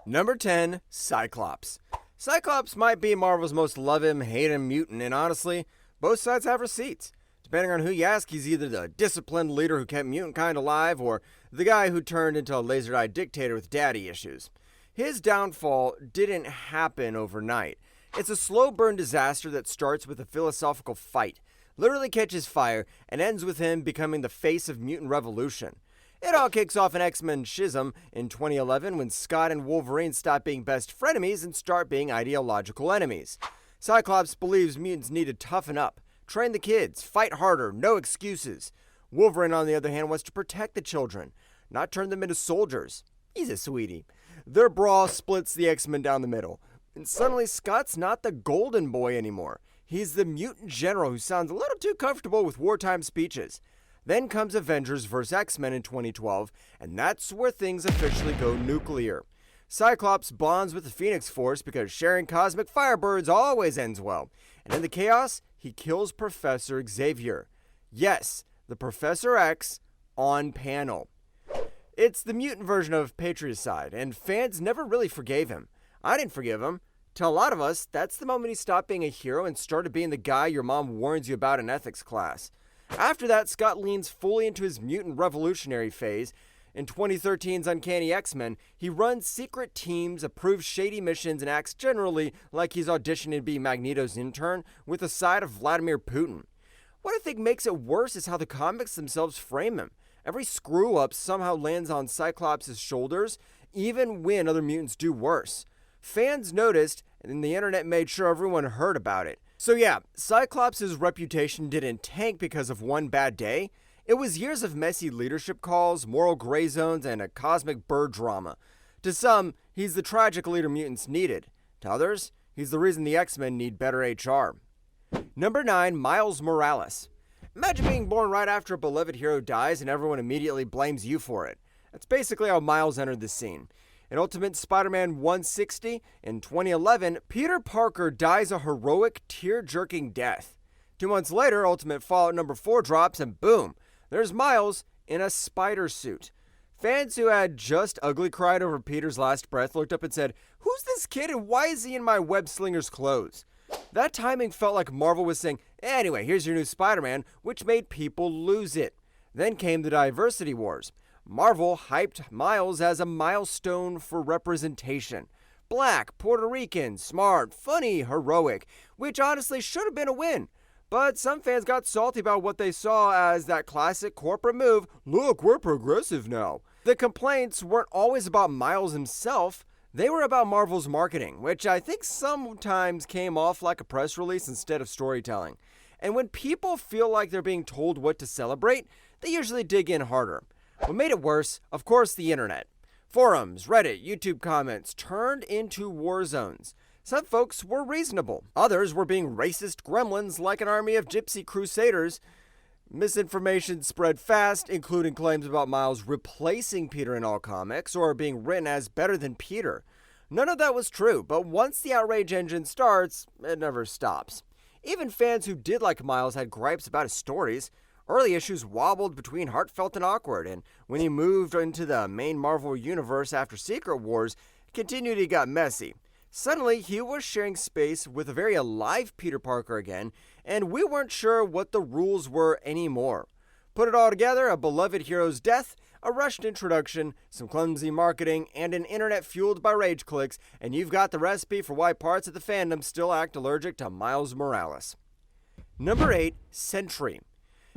Number 10, Cyclops. Cyclops might be Marvel's most love him, hate him mutant, and honestly, both sides have receipts. Depending on who you ask, he's either the disciplined leader who kept mutant kind alive, or the guy who turned into a laser-eyed dictator with daddy issues. His downfall didn't happen overnight. It's a slow burn disaster that starts with a philosophical fight, literally catches fire, and ends with him becoming the face of mutant revolution. It all kicks off an X-Men schism in 2011 when Scott and Wolverine stop being best frenemies and start being ideological enemies. Cyclops believes mutants need to toughen up, train the kids, fight harder, no excuses. Wolverine, on the other hand, wants to protect the children, not turn them into soldiers. He's a sweetie. Their brawl splits the X-Men down the middle, and suddenly Scott's not the golden boy anymore. He's the mutant general who sounds a little too comfortable with wartime speeches. Then comes Avengers vs. X-Men in 2012, and that's where things officially go nuclear. Cyclops bonds with the Phoenix Force because sharing cosmic firebirds always ends well. And in the chaos, he kills Professor Xavier. Yes, the Professor X on panel. It's the mutant version of patricide, and fans never really forgave him. I didn't forgive him. To a lot of us, that's the moment he stopped being a hero and started being the guy your mom warns you about in ethics class. After that, Scott leans fully into his mutant revolutionary phase. In 2013's Uncanny X-Men, he runs secret teams, approves shady missions, and acts generally like he's auditioning to be Magneto's intern with a side of Vladimir Putin. What I think makes it worse is how the comics themselves frame him. Every screw-up somehow lands on Cyclops' shoulders, even when other mutants do worse. Fans noticed, and the internet made sure everyone heard about it. So yeah, Cyclops' reputation didn't tank because of one bad day. It was years of messy leadership calls, moral gray zones, and a cosmic bird drama. To some, he's the tragic leader mutants needed. To others, he's the reason the X-Men need better HR. Number 9, Miles Morales. Imagine being born right after a beloved hero dies and everyone immediately blames you for it. That's basically how Miles entered the scene. In Ultimate Spider-Man 160, in 2011, Peter Parker dies a heroic, tear-jerking death. 2 months later, Ultimate Fallout number 4 drops, and boom, there's Miles in a spider suit. Fans who had just ugly cried over Peter's last breath looked up and said, "Who's this kid and why is he in my web-slinger's clothes?" That timing felt like Marvel was saying, "Anyway, here's your new Spider-Man," which made people lose it. Then came the diversity wars. Marvel hyped Miles as a milestone for representation. Black, Puerto Rican, smart, funny, heroic, which honestly should have been a win. But some fans got salty about what they saw as that classic corporate move, "Look, we're progressive now." The complaints weren't always about Miles himself, they were about Marvel's marketing, which I think sometimes came off like a press release instead of storytelling. And when people feel like they're being told what to celebrate, they usually dig in harder. What made it worse, of course, the internet. Forums, Reddit, YouTube comments turned into war zones. Some folks were reasonable. Others were being racist gremlins like an army of gypsy crusaders. Misinformation spread fast, including claims about Miles replacing Peter in all comics or being written as better than Peter. None of that was true, but once the outrage engine starts, it never stops. Even fans who did like Miles had gripes about his stories. Early issues wobbled between heartfelt and awkward, and when he moved into the main Marvel universe after Secret Wars, it continued to get messy. Suddenly, he was sharing space with a very alive Peter Parker again, and we weren't sure what the rules were anymore. Put it all together, a beloved hero's death, a rushed introduction, some clumsy marketing, and an internet fueled by rage clicks, and you've got the recipe for why parts of the fandom still act allergic to Miles Morales. Number 8, Sentry.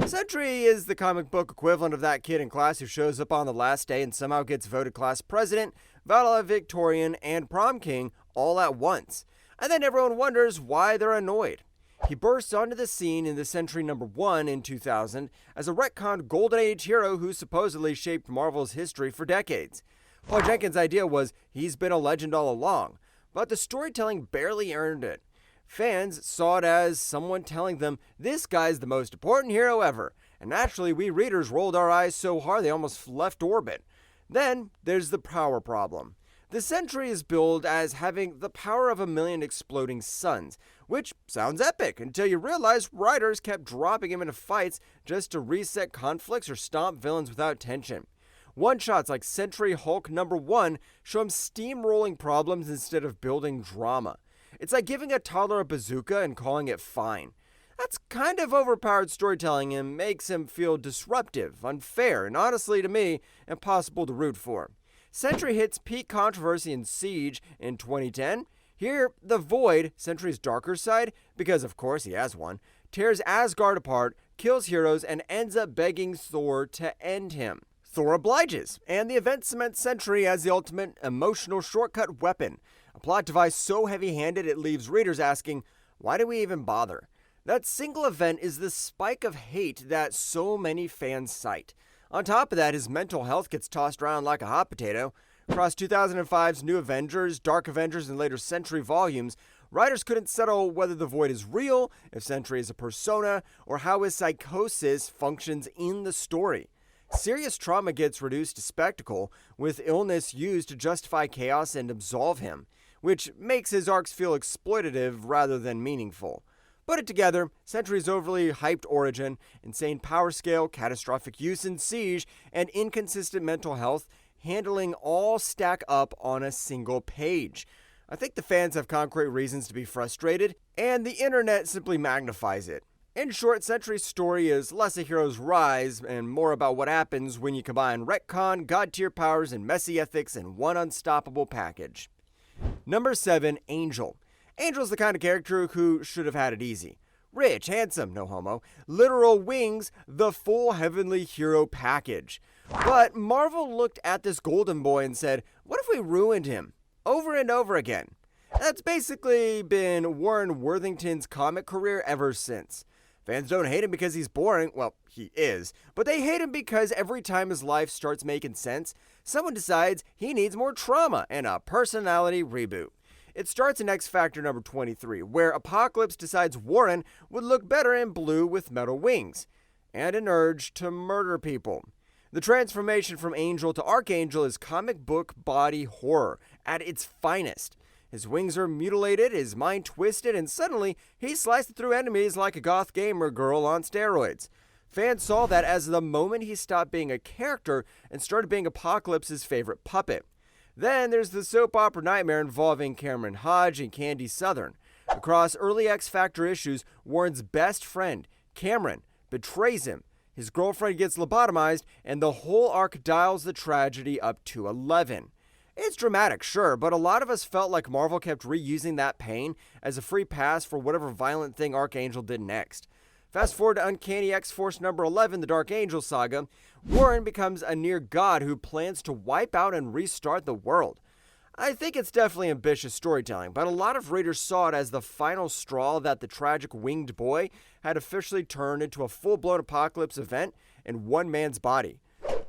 Sentry is the comic book equivalent of that kid in class who shows up on the last day and somehow gets voted class president, valedictorian, and prom king all at once. And then everyone wonders why they're annoyed. He bursts onto the scene in the Sentry number 1 in 2000 as a retconned Golden Age hero who supposedly shaped Marvel's history for decades. Paul Jenkins' idea was he's been a legend all along, but the storytelling barely earned it. Fans saw it as someone telling them, "This guy's the most important hero ever," and naturally we readers rolled our eyes so hard they almost left orbit. Then there's the power problem. The Sentry is billed as having the power of 1,000,000 exploding suns, which sounds epic until you realize writers kept dropping him into fights just to reset conflicts or stomp villains without tension. One-shots like Sentry Hulk #1 show him steamrolling problems instead of building drama. It's like giving a toddler a bazooka and calling it fine. That's kind of overpowered storytelling and makes him feel disruptive, unfair, and honestly, to me, impossible to root for. Sentry hits peak controversy in Siege in 2010. Here, the Void, Sentry's darker side, because of course he has one, tears Asgard apart, kills heroes, and ends up begging Thor to end him. Thor obliges, and the event cements Sentry as the ultimate emotional shortcut weapon, a plot device so heavy-handed it leaves readers asking, why do we even bother? That single event is the spike of hate that so many fans cite. On top of that, his mental health gets tossed around like a hot potato. Across 2005's New Avengers, Dark Avengers, and later Sentry volumes, writers couldn't settle whether the Void is real, if Sentry is a persona, or how his psychosis functions in the story. Serious trauma gets reduced to spectacle, with illness used to justify chaos and absolve him, which makes his arcs feel exploitative rather than meaningful. Put it together, Sentry's overly hyped origin, insane power scale, catastrophic use in Siege, and inconsistent mental health handling all stack up on a single page. I think the fans have concrete reasons to be frustrated, and the internet simply magnifies it. In short, Sentry's story is less a hero's rise and more about what happens when you combine retcon, god-tier powers, and messy ethics in one unstoppable package. Number 7, Angel. Angel's the kind of character who should have had it easy. Rich, handsome, no homo, literal wings, the full heavenly hero package. But Marvel looked at this golden boy and said, what if we ruined him? Over and over again. That's basically been Warren Worthington's comic career ever since. Fans don't hate him because he's boring, well, he is, but they hate him because every time his life starts making sense, someone decides he needs more trauma and a personality reboot. It starts in X Factor number 23, where Apocalypse decides Warren would look better in blue with metal wings, and an urge to murder people. The transformation from Angel to Archangel is comic book body horror at its finest. His wings are mutilated, his mind twisted, and suddenly he's slicing through enemies like a goth gamer girl on steroids. Fans saw that as the moment he stopped being a character and started being Apocalypse's favorite puppet. Then there's the soap opera nightmare involving Cameron Hodge and Candy Southern. Across early X Factor issues, Warren's best friend, Cameron, betrays him. His girlfriend gets lobotomized, and the whole arc dials the tragedy up to 11. It's dramatic, sure, but a lot of us felt like Marvel kept reusing that pain as a free pass for whatever violent thing Archangel did next. Fast forward to Uncanny X-Force number 11, the Dark Angel saga, Warren becomes a near god who plans to wipe out and restart the world. I think it's definitely ambitious storytelling, but a lot of readers saw it as the final straw that the tragic winged boy had officially turned into a full-blown apocalypse event in one man's body.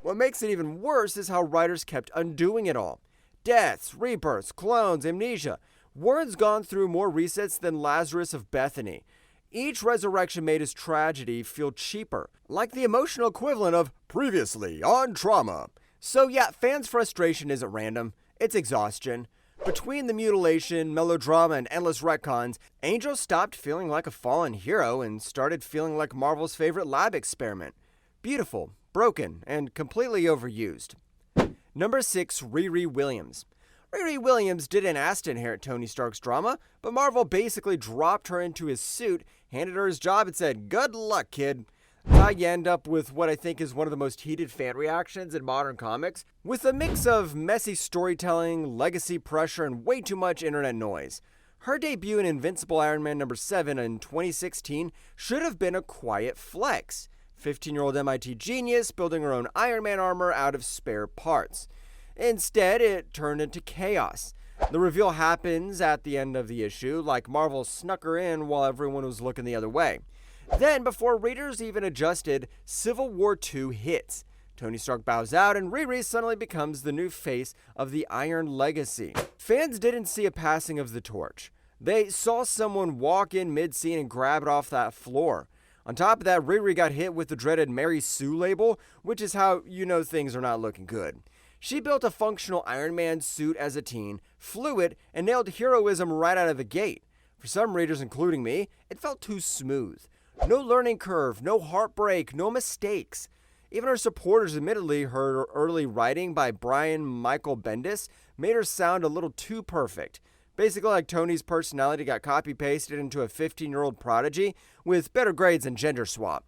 What makes it even worse is how writers kept undoing it all. Deaths, rebirths, clones, amnesia. Warren's gone through more resets than Lazarus of Bethany. Each resurrection made his tragedy feel cheaper, like the emotional equivalent of previously on Trauma. So yeah, fans' frustration isn't random, it's exhaustion. Between the mutilation, melodrama, and endless retcons, Angel stopped feeling like a fallen hero and started feeling like Marvel's favorite lab experiment. Beautiful, broken, and completely overused. Number 6, Riri Williams. Riri Williams didn't ask to inherit Tony Stark's drama, but Marvel basically dropped her into his suit, handed her his job, and said, good luck, kid. That's how you end up with what I think is one of the most heated fan reactions in modern comics, with a mix of messy storytelling, legacy pressure, and way too much internet noise. Her debut in Invincible Iron Man number 7 in 2016 should have been a quiet flex. 15-year-old MIT genius building her own Iron Man armor out of spare parts. Instead, it turned into chaos. The reveal happens at the end of the issue, like Marvel snuck her in while everyone was looking the other way. Then, before readers even adjusted, Civil War II hits. Tony Stark bows out, and Riri suddenly becomes the new face of the Iron Legacy. Fans didn't see a passing of the torch. They saw someone walk in mid-scene and grab it off that floor. On top of that, Riri got hit with the dreaded Mary Sue label, which is how you know things are not looking good. She built a functional Iron Man suit as a teen, flew it, and nailed heroism right out of the gate. For some readers, including me, it felt too smooth. No learning curve, no heartbreak, no mistakes. Even her supporters admittedly her early writing by Brian Michael Bendis made her sound a little too perfect. Basically like Tony's personality got copy-pasted into a 15-year-old prodigy with better grades and gender swap.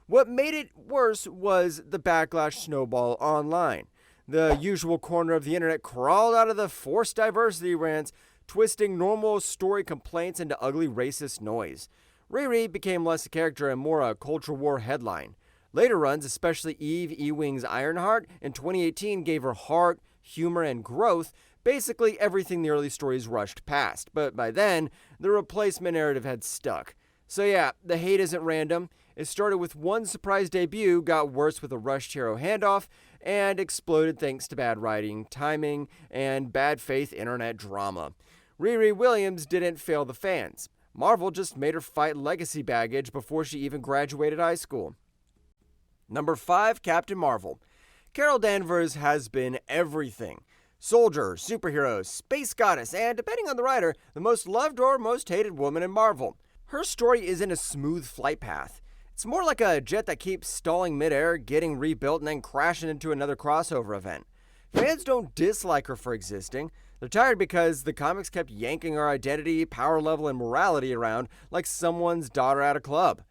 What made it worse was the backlash snowball online. The usual corner of the internet crawled out of the forced diversity rants, twisting normal story complaints into ugly racist noise. Riri became less a character and more a culture war headline. Later runs, especially Eve Ewing's Ironheart in 2018, gave her heart, humor, and growth, basically everything the early stories rushed past. But by then, the replacement narrative had stuck. So yeah, the hate isn't random. It started with one surprise debut, got worse with a rushed hero handoff, and exploded thanks to bad writing, timing, and bad faith internet drama. Riri Williams didn't fail the fans. Marvel just made her fight legacy baggage before she even graduated high school. Number 5, Captain Marvel. Carol Danvers has been everything. Soldier, superhero, space goddess, and, depending on the writer, the most loved or most hated woman in Marvel. Her story isn't a smooth flight path. It's more like a jet that keeps stalling midair, getting rebuilt, and then crashing into another crossover event. Fans don't dislike her for existing. They're tired because the comics kept yanking her identity, power level, and morality around like someone's daughter at a club.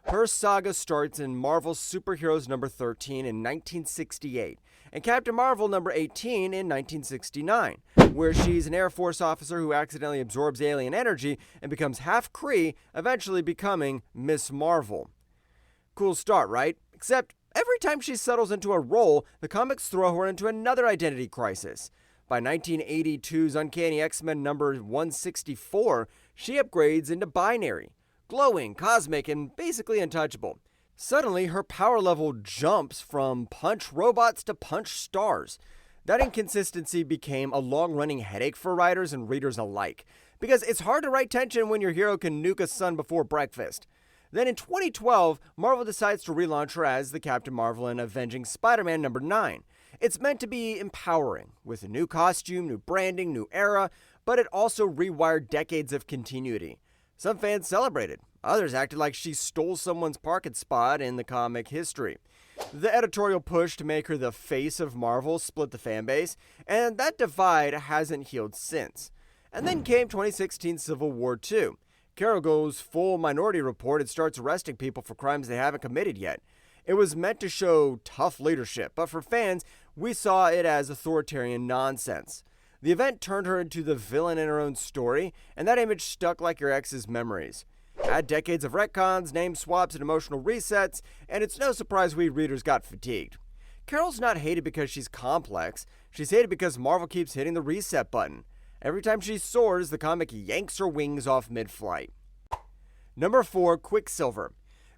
Her saga starts in Marvel's Superheroes number 13 in 1968, and Captain Marvel number 18 in 1969, where she's an Air Force officer who accidentally absorbs alien energy and becomes half Kree, eventually becoming Miss Marvel. Cool start, right? Except every time she settles into a role, the comics throw her into another identity crisis. By 1982's Uncanny X-Men number 164, she upgrades into binary. Glowing, cosmic, and basically untouchable. Suddenly, her power level jumps from punch robots to punch stars. That inconsistency became a long-running headache for writers and readers alike, because it's hard to write tension when your hero can nuke a sun before breakfast. Then in 2012, Marvel decides to relaunch her as the Captain Marvel in Avenging Spider-Man number 9. It's meant to be empowering, with a new costume, new branding, new era, but it also rewired decades of continuity. Some fans celebrated. Others acted like she stole someone's parking spot in the comic history. The editorial push to make her the face of Marvel split the fanbase, and that divide hasn't healed since. And then came 2016 Civil War II. Carol goes full Minority Report and starts arresting people for crimes they haven't committed yet. It was meant to show tough leadership, but for fans, we saw it as authoritarian nonsense. The event turned her into the villain in her own story, and that image stuck like your ex's memories. Add decades of retcons, name swaps, and emotional resets, and it's no surprise we readers got fatigued. Carol's not hated because she's complex, she's hated because Marvel keeps hitting the reset button. Every time she soars, the comic yanks her wings off mid-flight. Number 4, Quicksilver.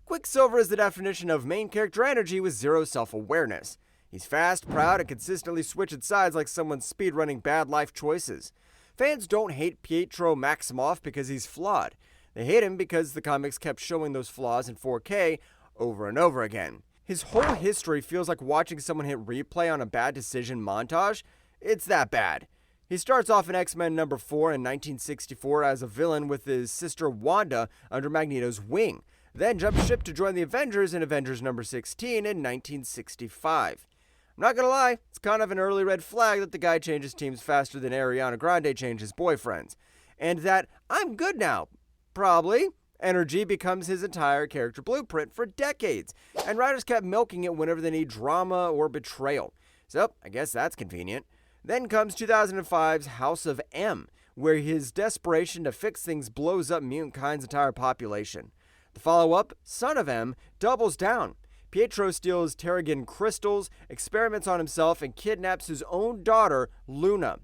Quicksilver is the definition of main character energy with zero self-awareness. He's fast, proud, and consistently switching sides like someone's speedrunning bad life choices. Fans don't hate Pietro Maximoff because he's flawed. They hate him because the comics kept showing those flaws in 4K over and over again. His whole history feels like watching someone hit replay on a bad decision montage. It's that bad. He starts off in X-Men number 4 in 1964 as a villain with his sister Wanda under Magneto's wing, then jumps ship to join the Avengers in Avengers number 16 in 1965. I'm not gonna lie, it's kind of an early red flag that the guy changes teams faster than Ariana Grande changes boyfriends. And that I'm good now, probably, energy becomes his entire character blueprint for decades, and writers kept milking it whenever they need drama or betrayal. So, I guess that's convenient. Then comes 2005's House of M, where his desperation to fix things blows up mutant kind's entire population. The follow-up, Son of M, doubles down. Pietro steals Terrigen crystals, experiments on himself, and kidnaps his own daughter, Luna.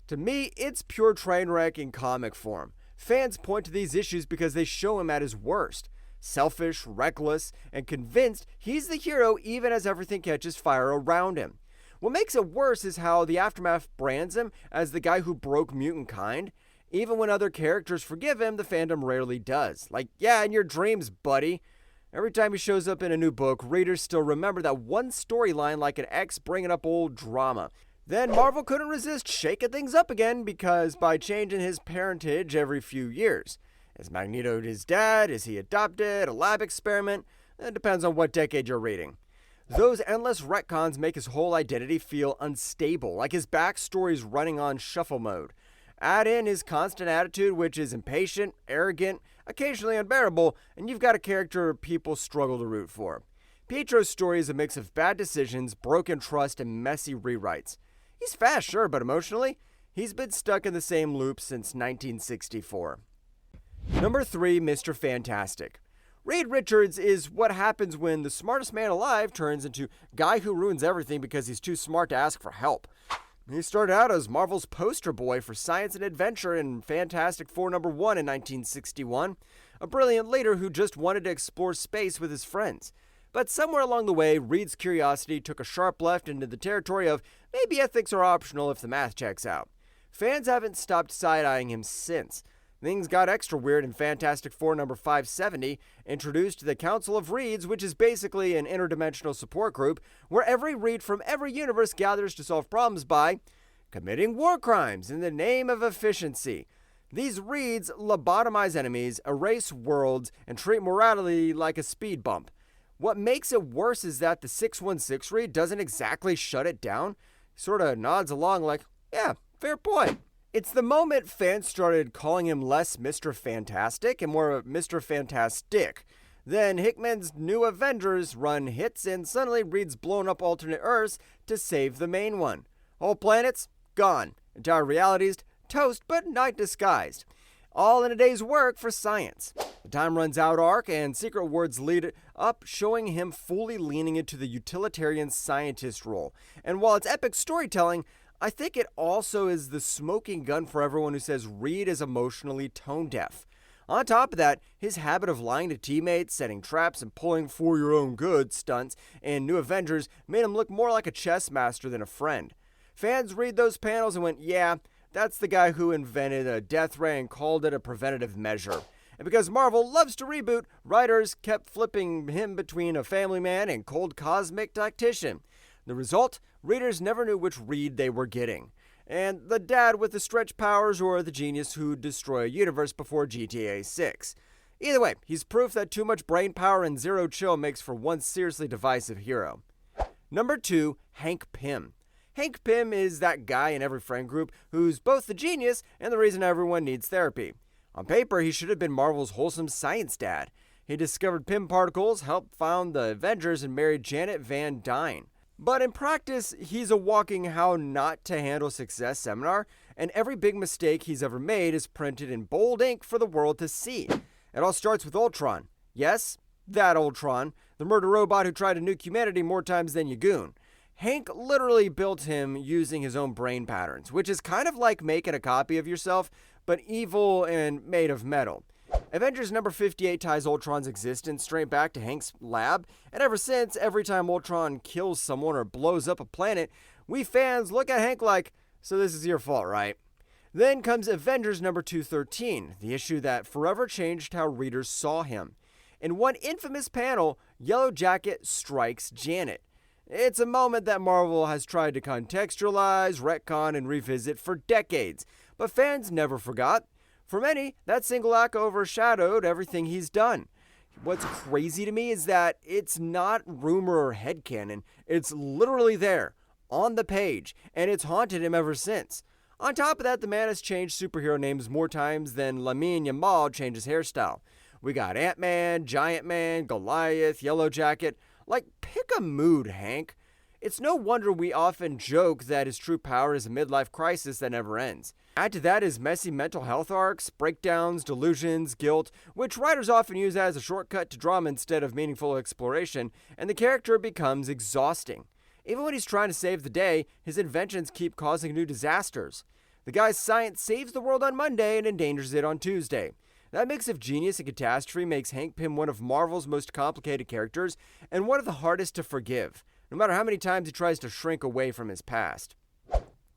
To me, it's pure train wreck in comic form. Fans point to these issues because they show him at his worst. Selfish, reckless, and convinced he's the hero even as everything catches fire around him. What makes it worse is how the Aftermath brands him as the guy who broke mutant kind. Even when other characters forgive him, the fandom rarely does. Like, yeah, in your dreams, buddy. Every time he shows up in a new book, readers still remember that one storyline like an ex bringing up old drama. Then Marvel couldn't resist shaking things up again because by changing his parentage every few years. Is Magneto his dad? Is he adopted? A lab experiment? It depends on what decade you're reading. Those endless retcons make his whole identity feel unstable, like his backstory's running on shuffle mode. Add in his constant attitude, which is impatient, arrogant, occasionally unbearable, and you've got a character people struggle to root for. Pietro's story is a mix of bad decisions, broken trust, and messy rewrites. He's fast, sure, but emotionally, he's been stuck in the same loop since 1964. Number 3, Mr. Fantastic. Reed Richards is what happens when the smartest man alive turns into guy who ruins everything because he's too smart to ask for help. He started out as Marvel's poster boy for science and adventure in Fantastic Four #1 in 1961, a brilliant leader who just wanted to explore space with his friends. But somewhere along the way, Reed's curiosity took a sharp left into the territory of maybe ethics are optional if the math checks out. Fans haven't stopped side-eyeing him since. Things got extra weird in Fantastic Four #570, introduced the Council of Reeds, which is basically an interdimensional support group where every Reed from every universe gathers to solve problems by committing war crimes in the name of efficiency. These Reeds lobotomize enemies, erase worlds, and treat morality like a speed bump. What makes it worse is that the 616 Reed doesn't exactly shut it down. He sort of nods along like, yeah, fair point. It's the moment fans started calling him less Mr. Fantastic and more Mr. Fantastic. Then Hickman's New Avengers run hits and suddenly Reed's blown up alternate Earths to save the main one. Whole planets? Gone. Entire realities? Toast, but not disguised. All in a day's work for science. The Time Runs Out arc and Secret Wars lead up, showing him fully leaning into the utilitarian scientist role. And while it's epic storytelling, I think it also is the smoking gun for everyone who says Reed is emotionally tone deaf. On top of that, his habit of lying to teammates, setting traps, and pulling for your own good stunts in New Avengers made him look more like a chess master than a friend. Fans read those panels and went, yeah, that's the guy who invented a death ray and called it a preventative measure. And because Marvel loves to reboot, writers kept flipping him between a family man and cold cosmic tactician. The result? Readers never knew which Reed they were getting. And the dad with the stretch powers or the genius who'd destroy a universe before GTA 6. Either way, he's proof that too much brain power and zero chill makes for one seriously divisive hero. Number 2, Hank Pym. Hank Pym is that guy in every friend group who's both the genius and the reason everyone needs therapy. On paper, he should have been Marvel's wholesome science dad. He discovered Pym particles, helped found the Avengers, and married Janet Van Dyne. But in practice, he's a walking how not to handle success seminar, and every big mistake he's ever made is printed in bold ink for the world to see. It all starts with Ultron. Yes, that Ultron, the murder robot who tried to nuke humanity more times than Yagoon. Hank literally built him using his own brain patterns, which is kind of like making a copy of yourself, but evil and made of metal. Avengers #58 ties Ultron's existence straight back to Hank's lab, and ever since, every time Ultron kills someone or blows up a planet, we fans look at Hank like, so this is your fault, right? Then comes Avengers #213, the issue that forever changed how readers saw him. In one infamous panel, Yellow Jacket strikes Janet. It's a moment that Marvel has tried to contextualize, retcon, and revisit for decades, but fans never forgot. For many, that single act overshadowed everything he's done. What's crazy to me is that it's not rumor or headcanon. It's literally there, on the page, and it's haunted him ever since. On top of that, the man has changed superhero names more times than Lamine Yamal changed his hairstyle. We got Ant-Man, Giant Man, Goliath, Yellow Jacket. Like, pick a mood, Hank. It's no wonder we often joke that his true power is a midlife crisis that never ends. Add to that his messy mental health arcs, breakdowns, delusions, guilt, which writers often use as a shortcut to drama instead of meaningful exploration, and the character becomes exhausting. Even when he's trying to save the day, his inventions keep causing new disasters. The guy's science saves the world on Monday and endangers it on Tuesday. That mix of genius and catastrophe makes Hank Pym one of Marvel's most complicated characters and one of the hardest to forgive, no matter how many times he tries to shrink away from his past.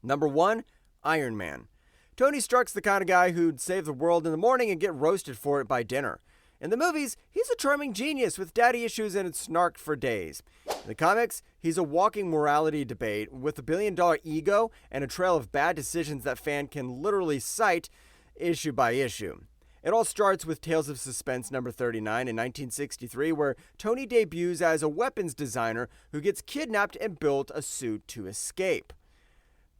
Number 1, Iron Man. Tony Stark's the kind of guy who'd save the world in the morning and get roasted for it by dinner. In the movies, he's a charming genius with daddy issues and snark for days. In the comics, he's a walking morality debate with a billion-dollar ego and a trail of bad decisions that fan can literally cite issue by issue. It all starts with Tales of Suspense number 39 in 1963, where Tony debuts as a weapons designer who gets kidnapped and built a suit to escape.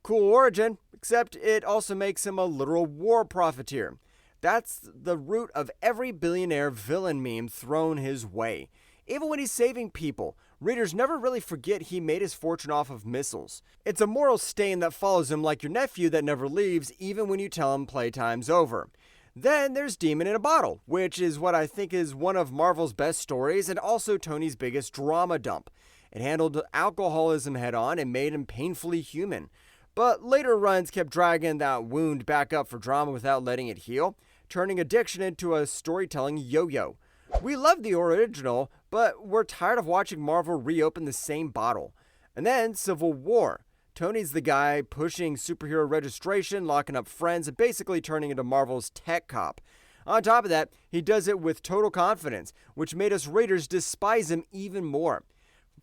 Cool origin, except it also makes him a literal war profiteer. That's the root of every billionaire villain meme thrown his way. Even when he's saving people, readers never really forget he made his fortune off of missiles. It's a moral stain that follows him like your nephew that never leaves even when you tell him playtime's over. Then there's Demon in a Bottle, which is what I think is one of Marvel's best stories and also Tony's biggest drama dump. It handled alcoholism head on and made him painfully human. But later runs kept dragging that wound back up for drama without letting it heal, turning addiction into a storytelling yo-yo. We love the original, but we're tired of watching Marvel reopen the same bottle. And then Civil War. Tony's the guy pushing superhero registration, locking up friends, and basically turning into Marvel's tech cop. On top of that, he does it with total confidence, which made us readers despise him even more.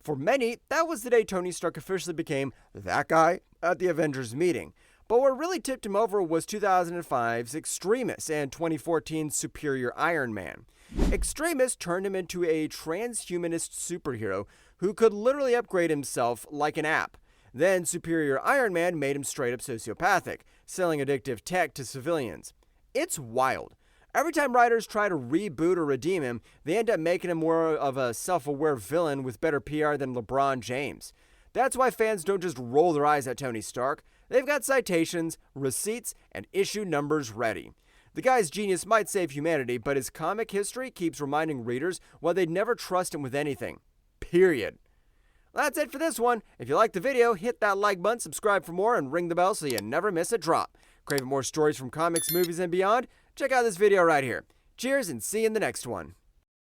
For many, that was the day Tony Stark officially became that guy at the Avengers meeting. But what really tipped him over was 2005's Extremis and 2014's Superior Iron Man. Extremis turned him into a transhumanist superhero who could literally upgrade himself like an app. Then Superior Iron Man made him straight up sociopathic, selling addictive tech to civilians. It's wild. Every time writers try to reboot or redeem him, they end up making him more of a self-aware villain with better PR than LeBron James. That's why fans don't just roll their eyes at Tony Stark. They've got citations, receipts, and issue numbers ready. The guy's genius might save humanity, but his comic history keeps reminding readers why they'd never trust him with anything. Period. That's it for this one. If you liked the video, hit that like button, subscribe for more, and ring the bell so you never miss a drop. Craving more stories from comics, movies, and beyond? Check out this video right here. Cheers and see you in the next one.